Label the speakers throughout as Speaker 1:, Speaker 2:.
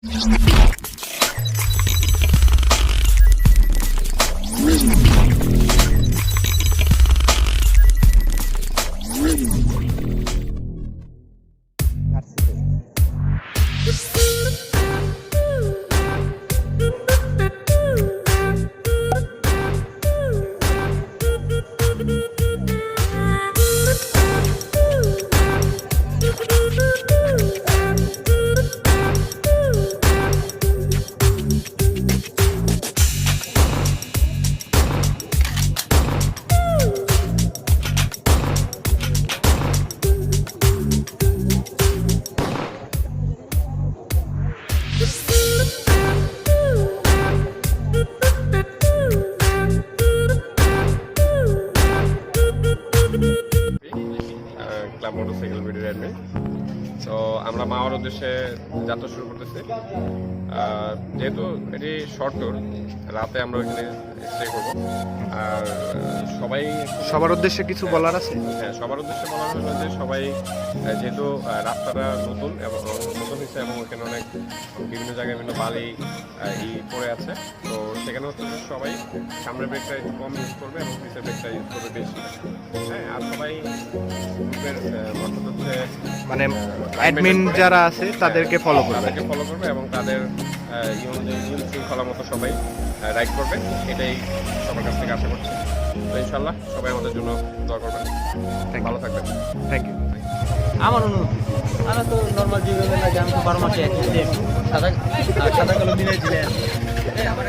Speaker 1: Club motorcycle video admin. তো আমরা মাওয়ার উদ্দেশ্যে যাত্রা শুরু করতেছি। যেহেতু এটি শর্ট ট্যুর, রাতে আমরা ওইখানে স্টে করবো। আর সবার উদ্দেশ্যে কিছু বলার আছে? হ্যাঁ, সবার উদ্দেশ্যে বলার হলো যে সবাই, যেহেতু রাস্তাটা নতুন এবং নতুন হয়েছে এবং ওখানে অনেক বিভিন্ন জায়গায় বিভিন্ন বালি পড়ে আছে, তো সেখানে হচ্ছে যে সবাই সামনের ব্রেকটা একটু কম ইউজ করবে এবং পিছের ব্রেকটা ইউজ করবে বেশি। হ্যাঁ, আর সবাই গ্রুপের অর্থাৎ হচ্ছে মানে অ্যাডমিন যারা আছে তাদেরকে ফলো করবে এবং তাদের নিয়ম শৃঙ্খলা মতো সবাই রাইড করবে, এটাই সবার কাছ থেকে আশা করছি। তো ইনশাল্লাহ সবাই আমাদের জন্য দোয়া করবেন। ভালো থাকবেন। Thank you.
Speaker 2: আমার অনুরোধ, আমরা তো নর্মাল জীবনের লাগে, আমি তো 12 মাসে একসাথে সাদা কালো মিলাই দিলেন। আমার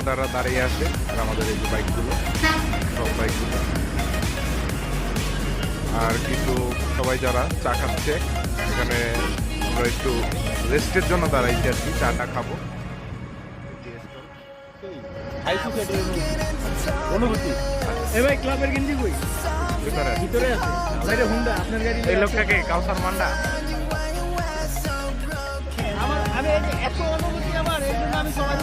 Speaker 3: দাদারা দাঁড়িয়ে আছে আর আমাদের এই যে বাইকগুলো, সব বাইকগুলো। আর কিছু সবাই যারা চা খাচ্ছে, এখানে আমরা একটু রেস্টের জন্য দাঁড়াইছি আর কি, চাটা খাবো।
Speaker 2: অনুভূতি ভাই ক্লাবের গেঞ্জি কই ভিতরে আছে বাইরে হুন্ডা আপনার গাড়ি
Speaker 3: এই লোকটাকে কাউসার মান্ডা।
Speaker 2: আমার আমি এত অনুভূতি আমার এই জন্য আমি সবাই